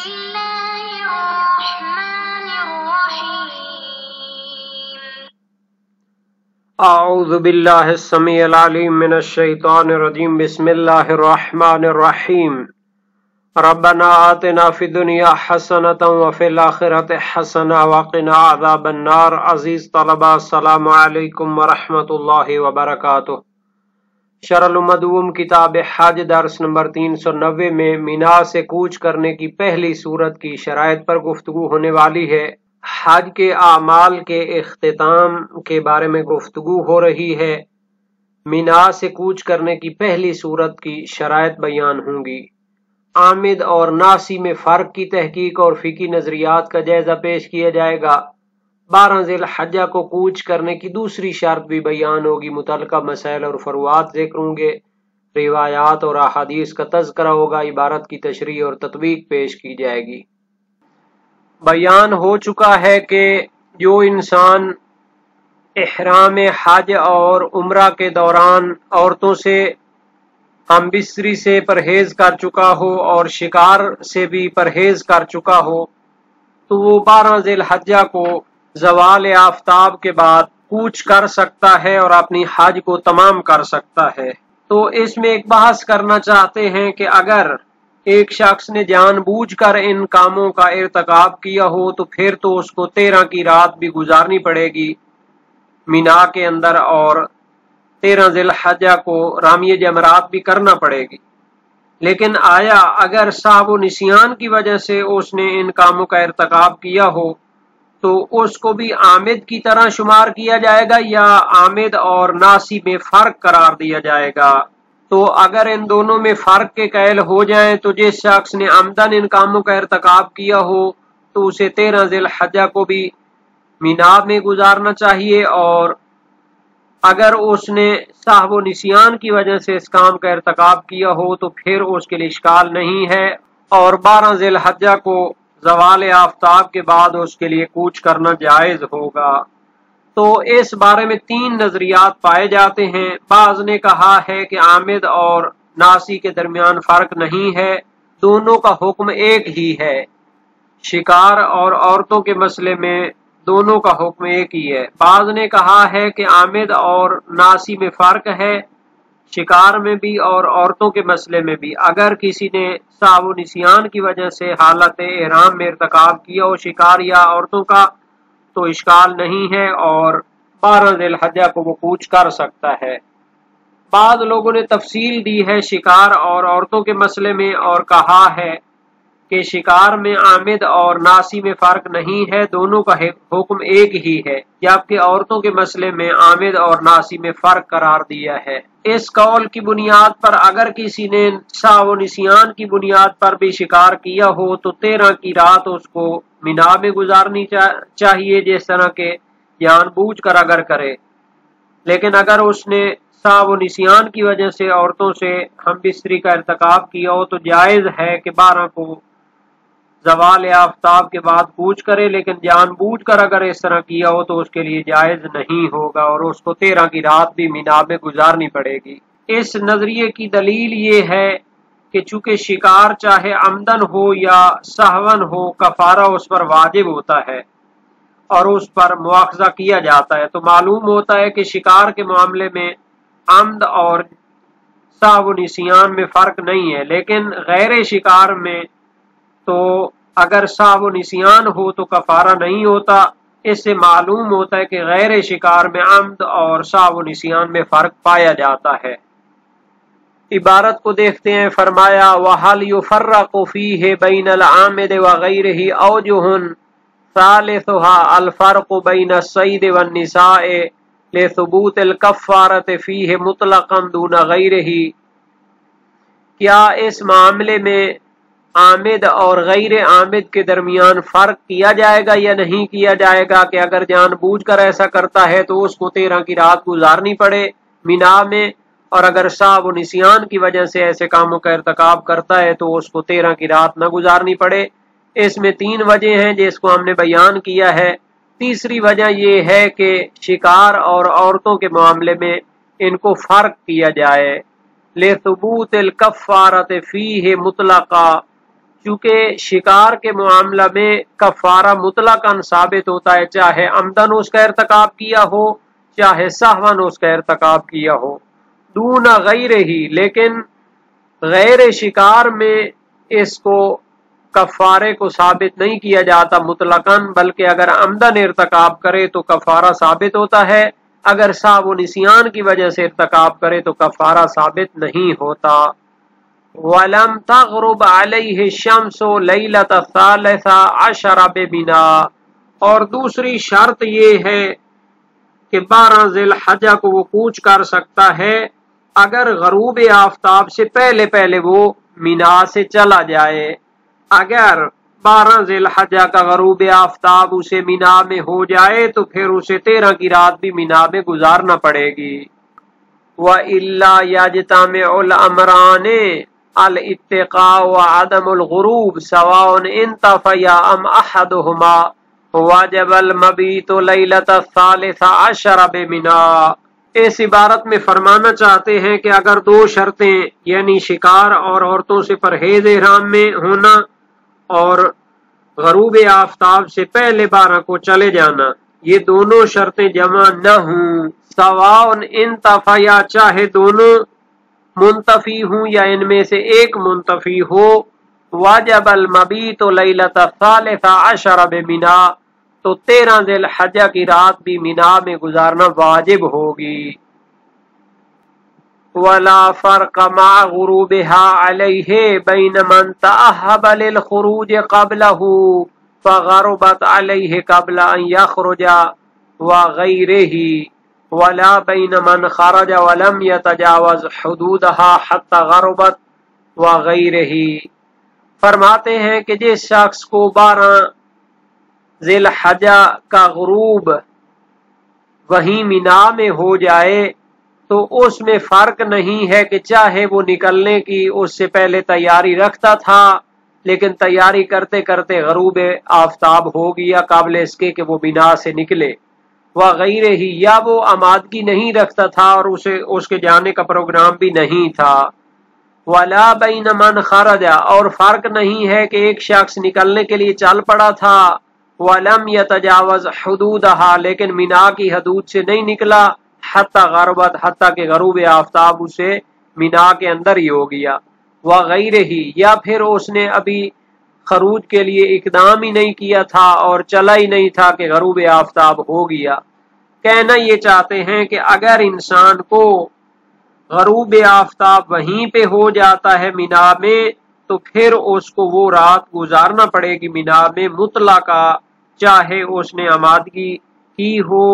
الله الرحمن الرحيم اعوذ باللہ السمیع العلیم من الشیطان الرجیم بسم اللہ الرحمن الرحیم ربنا آتنا فی الدنیا حسنۃ وفی الآخرۃ حسنۃ وقنا عذاب النار۔ عزیز طلبہ السلام علیکم ورحمۃ اللہ وبرکاتہ۔ شرح المدوم کتاب حج درس نمبر 390 میں مینا سے کوچ کرنے کی پہلی صورت کی شرائط پر گفتگو ہونے والی ہے۔ حج کے اعمال کے اختتام کے بارے میں گفتگو ہو رہی ہے۔ مینا سے کوچ کرنے کی پہلی صورت کی شرائط بیان ہوں گی۔ عامد اور ناسی میں فرق کی تحقیق اور فقہی نظریات کا جائزہ پیش کیا جائے گا۔ 12 ذی الحجہ کو کوچ کرنے کی دوسری شرط بھی بیان ہوگی۔ متعلقہ مسائل اور فروعات ذکر ہوں گے۔ روایات اور احادیث کا تذکرہ ہوگا۔ عبارت کی تشریح اور تطبیق پیش کی جائے گی۔ بیان ہو چکا ہے کہ جو انسان احرام حج اور عمرہ کے دوران عورتوں سے ہم بستری سے پرہیز کر چکا ہو اور شکار سے بھی پرہیز کر چکا ہو تو وہ 12 ذی الحجہ کو زوال آفتاب کے بعد کوچ کر سکتا ہے اور اپنی حج کو تمام کر سکتا ہے۔ تو اس میں ایک بحث کرنا چاہتے ہیں کہ اگر ایک شخص نے جان بوجھ کر ان کاموں کا ارتکاب کیا ہو تو پھر تو اس کو 13 کی رات بھی گزارنی پڑے گی مینا کے اندر، اور 13 ذی الحجہ کو رامی جمرات بھی کرنا پڑے گی۔ لیکن آیا اگر صاحب و نسیان کی وجہ سے اس نے ان کاموں کا ارتکاب کیا ہو تو اس کو بھی عامد کی طرح شمار کیا جائے گا یا عامد اور ناسی میں فرق قرار دیا جائے گا؟ تو اگر ان دونوں میں فرق کے قائل ہو جائیں تو جس شخص نے عمدن ان کاموں کا ارتکاب کیا ہو تو اسے 13 ذی الحجہ کو بھی مینا میں گزارنا چاہیے، اور اگر اس نے صاحب و نسیان کی وجہ سے اس کام کا ارتکاب کیا ہو تو پھر اس کے لیے اشکال نہیں ہے، اور 12 ذی الحجہ کو زوال آفتاب کے بعد اس کے لیے کوچ کرنا جائز ہوگا۔ تو اس بارے میں 3 نظریات پائے جاتے ہیں۔ بعض نے کہا ہے کہ عامد اور ناسی کے درمیان فرق نہیں ہے، دونوں کا حکم ایک ہی ہے۔ شکار اور عورتوں کے مسئلے میں دونوں کا حکم ایک ہی ہے۔ بعض نے کہا ہے کہ عامد اور ناسی میں فرق ہے، شکار میں بھی اور عورتوں کے مسئلے میں بھی۔ اگر کسی نے صاحب و نسیان کی وجہ سے حالت احرام میں ارتکاب کیا ہو شکار یا عورتوں کا تو اشکال نہیں ہے اور 12 ذی الحجہ کو وہ کوچ کر سکتا ہے۔ بعض لوگوں نے تفصیل دی ہے شکار اور عورتوں کے مسئلے میں اور کہا ہے کہ شکار میں عامد اور ناسی میں فرق نہیں ہے، دونوں کا حکم ایک ہی ہے، جبکہ عورتوں کے مسئلے میں عامد اور ناسی میں فرق قرار دیا ہے۔ اس قول کی بنیاد پر اگر کسی نے صاحب و نسیان کی بنیاد پر بھی شکار کیا ہو تو 13 کی رات اس کو مینا میں گزارنی چاہیے، جس طرح کے جان بوجھ کر اگر کرے۔ لیکن اگر اس نے صاحب و نسیان کی وجہ سے عورتوں سے ہم بستری کا ارتکاب کیا ہو تو جائز ہے کہ 12 کو زوال آفتاب کے بعد کوچ کرے، لیکن جان بوجھ کر اگر اس طرح کیا ہو تو اس کے لیے جائز نہیں ہوگا اور اس کو 13 کی رات بھی مینا میں گزارنی پڑے گی۔ اس نظریے کی دلیل یہ ہے کہ چونکہ شکار چاہے عمدن ہو یا سہون ہو کفارہ اس پر واجب ہوتا ہے اور اس پر مواخذہ کیا جاتا ہے، تو معلوم ہوتا ہے کہ شکار کے معاملے میں عمد اور صاحب و نسیان میں فرق نہیں ہے، لیکن غیر شکار میں تو اگر صاحب و نسیان ہو تو کفارہ نہیں ہوتا۔ اس سے معلوم ہوتا ہے کہ غیر شکار میں عمد اور صاحب و نسیان میں فرق پایا جاتا ہے۔ عبارت کو دیکھتے ہیں۔ فرمایا وَهَلْ يُفَرَّقُ فِيهِ بَيْنَ الْعَامِدِ وَغَيْرِهِ أَوْجُهٌ ثَالِثُهَا الْفَرْقُ بَيْنَ الصَّيْدِ وَالنِّسَاءِ لِثُبُوتِ الْكَفَّارَةِ فِيهِ مُطْلَقًا دُونَ غَيْرِهِ۔ کیا اس معاملے میں عامد اور غیر عامد کے درمیان فرق کیا جائے گا یا نہیں کیا جائے گا کہ اگر جان بوجھ کر ایسا کرتا ہے تو اس کو 13 کی رات گزارنی پڑے مینا میں، اور اگر صاحب و نسیان کی وجہ سے ایسے کاموں کا ارتکاب کرتا ہے تو اس کو 13 کی رات نہ گزارنی پڑے؟ اس میں 3 وجہ ہیں جس کو ہم نے بیان کیا ہے۔ تیسری وجہ یہ ہے کہ شکار اور عورتوں کے معاملے میں ان کو فرق کیا جائے۔ لِثُبُوتِ الْكَفَّارَةِ فِيهِ مُطْلَقًا، چونکہ شکار کے معاملہ میں کفارہ مطلقاً ثابت ہوتا ہے، چاہے عمدن اس کا ارتکاب کیا ہو چاہے سہواً اس کا ارتکاب کیا ہو، دون غیر ہی، لیکن غیر شکار میں اس کو کفارے کو ثابت نہیں کیا جاتا مطلقاً، بلکہ اگر عمدن ارتکاب کرے تو کفارہ ثابت ہوتا ہے، اگر سہو و نسیان کی وجہ سے ارتکاب کرے تو کفارہ ثابت نہیں ہوتا۔ وَلَمْ تَغْرُبْ عَلَيْهِ الشَّمْسُ لَيْلَةَ الثَّالِثَةِ عَشَرَ بِمِنَا، اور دوسری شرط یہ ہے کہ 12 ذی الحجہ کو وہ کوچ کر سکتا ہے اگر غروب آفتاب سے پہلے پہلے وہ مینا سے چلا جائے۔ اگر 12 ذی الحجہ کا غروب آفتاب اسے مینا میں ہو جائے تو پھر اسے 13 کی رات بھی مینا میں گزارنا پڑے گی۔ وَإِلَّا يَجْتَمِعُ الْأَمْرَانِ الاتقاء وعدم الغروب سواء انتفيا ام احدهما واجب المبيت ليلة الثالث عشر بمنا۔ اس عبارت میں فرمانا چاہتے ہیں کہ اگر دو شرطیں یعنی شکار اور عورتوں سے پرہیز احرام میں ہونا اور غروب آفتاب سے پہلے 12 کو چلے جانا، یہ دونوں شرطیں جمع نہ ہوں، سواء انتفیا، چاہے دونوں منتفی ہوں یا ان میں سے ایک منتفی ہو، واجب المبیت لیلۃ الثالث عشر بمنا، تو 13 ذی الحجہ کی رات بھی مینا میں گزارنا واجب ہوگی۔ ولا فرق مع غروبها علیہ بین من تأہب للخروج قبلہ فغربت علیہ قبل ان یخرج وغیرہ، ولا بین من خرج ولم يتجاوز حدودها حتى غربت وغیرہ۔ فرماتے ہیں کہ جس شخص کو 12 ذی الحجہ کا غروب وہیں مینا میں ہو جائے تو اس میں فرق نہیں ہے کہ چاہے وہ نکلنے کی اس سے پہلے تیاری رکھتا تھا لیکن تیاری کرتے کرتے غروب آفتاب ہو گیا قبل اس کے کہ وہ مینا سے نکلے، وغیرہ ہی، یا وہ آمادگی نہیں رکھتا تھا اور اس کے جانے کا پروگرام بھی نہیں تھا۔ ولا بین من خرج، اور فرق نہیں ہے کہ ایک شخص نکلنے کے لیے چل پڑا تھا، ولم یتجاوز حدودها، لیکن مینا کی حدود سے نہیں نکلا، حتی غربت، حتی کہ غروب آفتاب اسے مینا کے اندر ہی ہو گیا، وغیرہ ہی، یا پھر اس نے ابھی خروج کے لیے اقدام ہی نہیں کیا تھا اور چلا ہی نہیں تھا کہ غروب آفتاب ہو گیا۔ کہنا یہ چاہتے ہیں کہ اگر انسان کو غروب آفتاب وہیں پہ ہو جاتا ہے مینا میں تو پھر اس کو وہ رات گزارنا پڑے گی مینا میں مطلقہ، چاہے اس نے آمادگی کی ہو،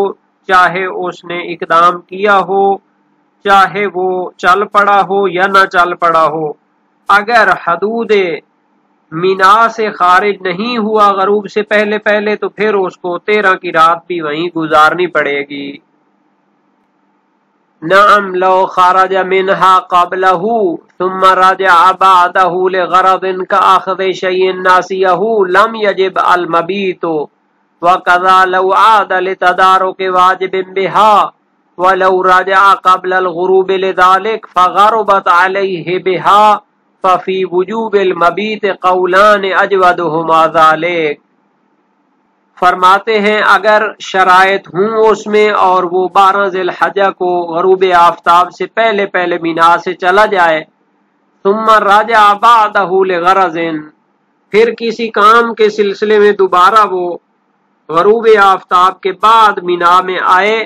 چاہے اس نے اقدام کیا ہو، چاہے وہ چل پڑا ہو یا نہ چل پڑا ہو، اگر حدود مینا سے خارج نہیں ہوا غروب سے پہلے پہلے تو پھر اس کو 13 کی رات بھی وہیں گزارنی پڑے گی۔ نعم لو خرج منها قبله ثم رجع بعده لغرض كأخذ شيء ناسيه لم يجب المبيت، وكذا لو عاد لتدارك واجب بها، ولو رجع قبل الغروب لذلك فغربت عليه بها ففي وجوب المبيت قولان اجودهما ذلك۔ فرماتے ہیں اگر شرائط ہوں اس میں اور وہ 12 ذی الحجہ کو غروب آفتاب سے پہلے پہلے مینا سے چلا جائے، ثم رجع بعده لغرض، پھر کسی کام کے سلسلے میں دوبارہ وہ غروب آفتاب کے بعد مینا میں آئے،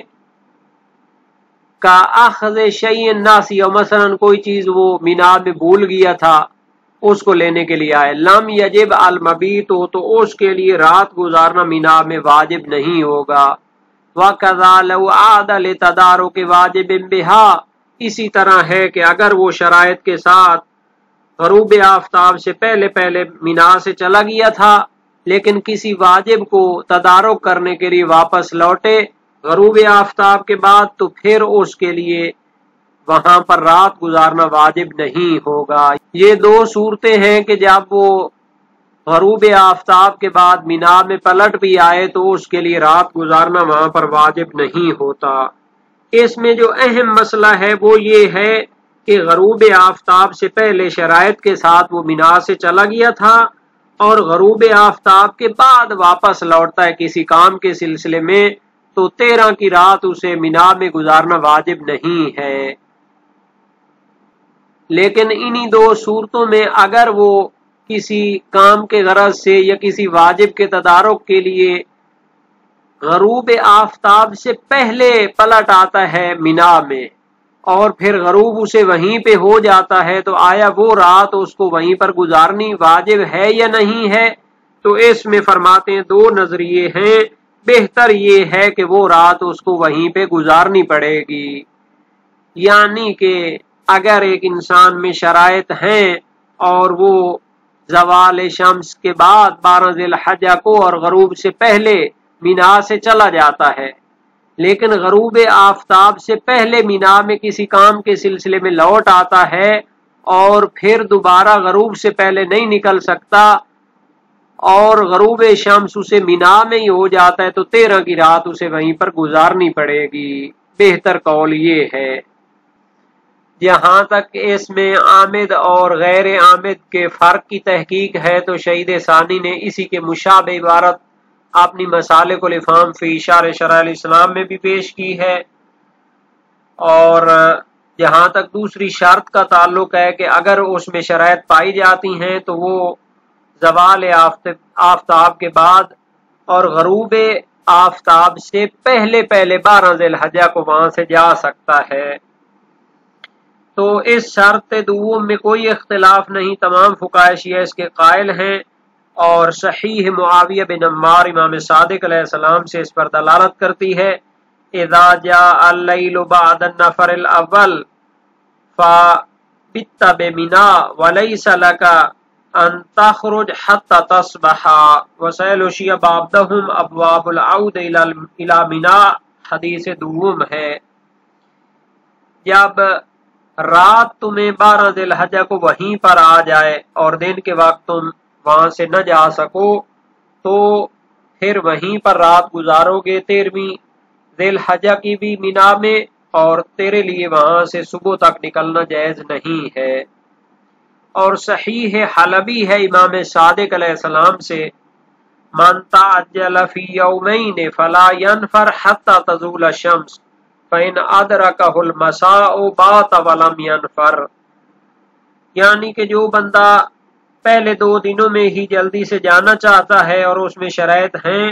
کا اخذ شیء ناسی، مثلا کوئی چیز وہ مینا میں بھول گیا تھا اس کو لینے کے لیے آئے، لم یجب المبیت، تو اس کے لیے رات گزارنا مینا میں واجب نہیں ہوگا۔ وَكَذَا لَوْ عَادَ لِتَدَارُكِ وَاجِبٍ بِهَا، اسی طرح ہے کہ اگر وہ شرائط کے ساتھ غروب آفتاب سے پہلے پہلے مینا سے چلا گیا تھا لیکن کسی واجب کو تدارک کرنے کے لیے واپس لوٹے غروب آفتاب کے بعد، تو پھر اس کے لیے وہاں پر رات گزارنا واجب نہیں ہوگا۔ یہ دو صورتیں ہیں کہ جب وہ غروب آفتاب کے بعد مینا میں پلٹ بھی آئے تو اس کے لیے رات گزارنا وہاں پر واجب نہیں ہوتا۔ اس میں جو اہم مسئلہ ہے وہ یہ ہے کہ غروب آفتاب سے پہلے شرائط کے ساتھ وہ مینا سے چلا گیا تھا اور غروب آفتاب کے بعد واپس لوٹتا ہے کسی کام کے سلسلے میں تو 13 کی رات اسے مینا میں گزارنا واجب نہیں ہے۔ لیکن انہی دو صورتوں میں اگر وہ کسی کام کے غرض سے یا کسی واجب کے تدارک کے لیے غروب آفتاب سے پہلے پلٹ آتا ہے مینا میں اور پھر غروب اسے وہیں پہ ہو جاتا ہے تو آیا وہ رات اس کو وہیں پر گزارنی واجب ہے یا نہیں ہے؟ تو اس میں فرماتے ہیں دو نظریے ہیں، بہتر یہ ہے کہ وہ رات اس کو وہیں پہ گزارنی پڑے گی۔ یعنی کہ اگر ایک انسان میں شرائط ہیں اور وہ زوال شمس کے بعد 12 ذی الحجہ کو اور غروب سے پہلے مینا سے چلا جاتا ہے، لیکن غروب آفتاب سے پہلے مینا میں کسی کام کے سلسلے میں لوٹ آتا ہے اور پھر دوبارہ غروب سے پہلے نہیں نکل سکتا اور غروب شمس اسے مینا میں ہی ہو جاتا ہے تو 13 کی رات اسے وہیں پر گزارنی پڑے گی۔ بہتر قول یہ ہے۔ جہاں تک اس میں عامد اور غیر عامد کے فرق کی تحقیق ہے تو شہید ثانی نے اسی کے مشابہ عبارت اپنی مسالک الافہام فی اشارہ شرح الاسلام میں بھی پیش کی ہے۔ اور جہاں تک دوسری شرط کا تعلق ہے کہ اگر اس میں شرائط پائی جاتی ہیں تو وہ زوال آفتاب کے بعد اور غروب آفتاب سے پہلے 12 ذی الحجہ کو وہاں سے جا سکتا ہے۔ تو اس شرط دوم میں کوئی اختلاف نہیں، تمام فقہائے شیعہ اس کے قائل ہیں، اور صحیح معاویہ بن عمار امام صادق علیہ السلام سے اس پر دلالت کرتی ہے، اذا جاء اللیل بعد النفر الاول فبت بمنا ولیس لک ان تخرج حتی تصبح وسیلشی بعدہم ابواب العود الى منا، حدیث دوم ہے۔ جب رات تمہیں 12 ذی الحجہ کو وہیں پر آ جائے اور دن کے وقت تم وہاں سے نہ جا سکو تو پھر وہیں پر رات گزارو گے 13 ذی الحجہ کی بھی مینا میں، اور تیرے لیے وہاں سے صبح تک نکلنا جائز نہیں ہے۔ اور صحیح حلبی ہے امام صادق علیہ السلام سے، من تعجل فی یومین فلا ینفر حتی تزول الشمس فَإِنْ أَدْرَكَهُ الْمَسَاءُ بَاتَ وَلَمْ يَنْفَرْ، یعنی کہ جو بندہ پہلے 2 دنوں میں ہی جلدی سے جانا چاہتا ہے اور اس میں شرائط ہیں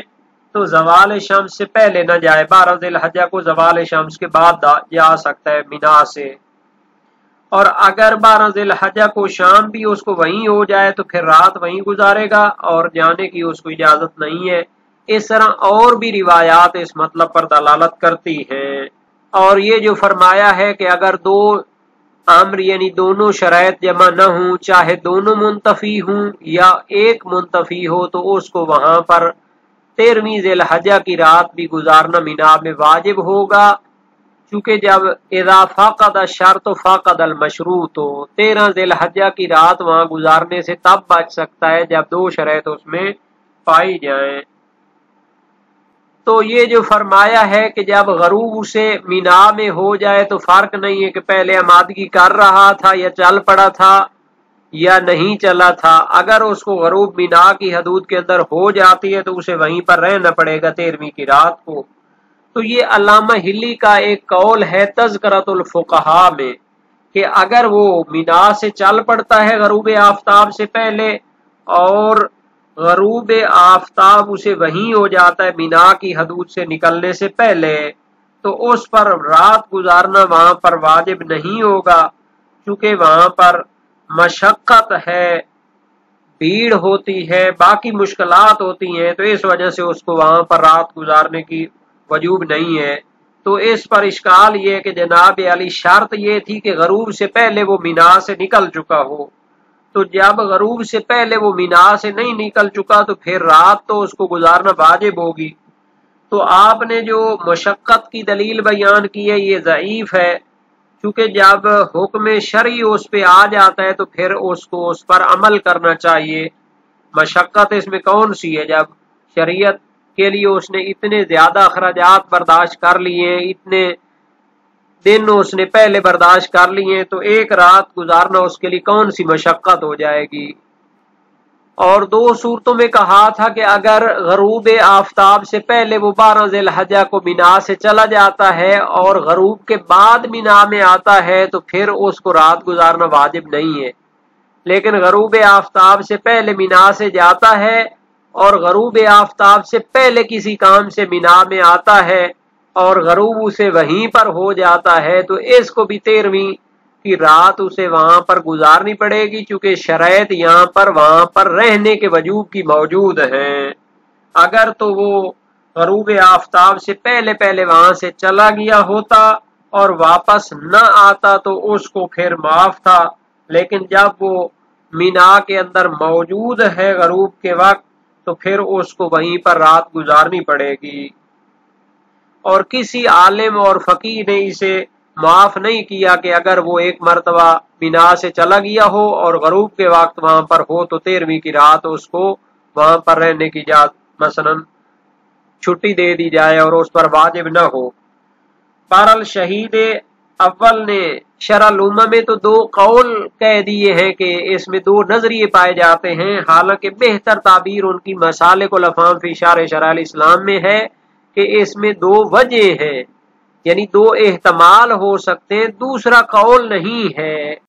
تو زوال شمس سے پہلے نہ جائے، 12 ذی الحجہ کو زوال شمس کے بعد جا سکتا ہے مینا سے، اور اگر 12 ذی الحجہ کو شام بھی اس کو وہیں ہو جائے تو پھر رات وہیں گزارے گا اور جانے کی اس کو اجازت نہیں ہے۔ اس طرح اور بھی روایات اس مطلب پر دلالت کرتی ہیں۔ اور یہ جو فرمایا ہے کہ اگر 2 امر یعنی دونوں شرائط جمع نہ ہوں، چاہے دونوں منتفی ہوں یا ایک منتفی ہو، تو اس کو وہاں پر 13 ذی الحجہ کی رات بھی گزارنا مینا میں واجب ہوگا، چونکہ جب اذا فقد الشرط فقد المشروط، 13 ذی الحجہ کی رات وہاں گزارنے سے تب بچ سکتا ہے جب 2 شرائط اس میں پائی جائیں۔ تو یہ جو فرمایا ہے کہ جب غروب اسے مینا میں ہو جائے تو فرق نہیں ہے کہ پہلے آمادگی کر رہا تھا یا چل پڑا تھا یا نہیں چلا تھا، اگر اس کو غروب مینا کی حدود کے اندر ہو جاتی ہے تو اسے وہیں پر رہنا پڑے گا 13ویں کی رات کو۔ تو یہ علامہ ہلی کا ایک قول ہے تذکرۃ الفقہاء میں کہ اگر وہ مینا سے چل پڑتا ہے غروب آفتاب سے پہلے اور غروب آفتاب اسے وہیں ہو جاتا ہے مینا کی حدود سے نکلنے سے پہلے، تو اس پر رات گزارنا وہاں پر واجب نہیں ہوگا، چونکہ وہاں پر مشقت ہے، بھیڑ ہوتی ہے، باقی مشکلات ہوتی ہیں، تو اس وجہ سے اس کو وہاں پر رات گزارنے کی وجوب نہیں ہے۔ تو اس پر اشکال یہ کہ جناب علی شرط یہ تھی کہ غروب سے پہلے وہ مینا سے نکل چکا ہو، تو جب غروب سے پہلے وہ مینا سے نہیں نکل چکا تو پھر رات تو اس کو گزارنا واجب ہوگی۔ تو آپ نے جو مشقت کی دلیل بیان کی ہے یہ ضعیف ہے، کیونکہ جب حکم شرعی اس پہ آ جاتا ہے تو پھر اس کو اس پر عمل کرنا چاہیے۔ مشقت اس میں کون سی ہے؟ جب شریعت کے لیے اس نے اتنے زیادہ اخراجات برداشت کر لیے ہیں، اتنے دن اس نے پہلے برداشت کر لیے ہیں، تو ایک رات گزارنا اس کے لیے کون سی مشقت ہو جائے گی؟ اور 2 صورتوں میں کہا تھا کہ اگر غروب آفتاب سے پہلے وہ 12 ذی الحجہ کو مینا سے چلا جاتا ہے اور غروب کے بعد مینا میں آتا ہے تو پھر اس کو رات گزارنا واجب نہیں ہے، لیکن غروب آفتاب سے پہلے مینا سے جاتا ہے اور غروب آفتاب سے پہلے کسی کام سے مینا میں آتا ہے اور غروب اسے وہیں پر ہو جاتا ہے تو اس کو بھی 13ویں کی رات اسے وہاں پر گزارنی پڑے گی، چونکہ شرائط یہاں پر وہاں پر رہنے کے وجوب کی موجود ہیں۔ اگر تو وہ غروب آفتاب سے پہلے وہاں سے چلا گیا ہوتا اور واپس نہ آتا تو اس کو پھر معاف تھا، لیکن جب وہ مینا کے اندر موجود ہے غروب کے وقت تو پھر اس کو وہیں پر رات گزارنی پڑے گی۔ اور کسی عالم اور فقیہ نے اسے معاف نہیں کیا کہ اگر وہ ایک مرتبہ مینا سے چلا گیا ہو اور غروب کے وقت وہاں پر ہو تو 13ویں کی رات اس کو وہاں پر رہنے کی اجازت مثلا چھٹی دے دی جائے اور اس پر واجب نہ ہو۔ بہرحال شہید اول نے شرح الامہ میں تو 2 قول کہہ دیے ہیں کہ اس میں 2 نظریے پائے جاتے ہیں، حالانکہ بہتر تعبیر ان کی مسالک الافہام فی شرح الاسلام میں ہے کہ اس میں 2 وجہ ہیں، یعنی 2 احتمال ہو سکتے ہیں، دوسرا قول نہیں ہے۔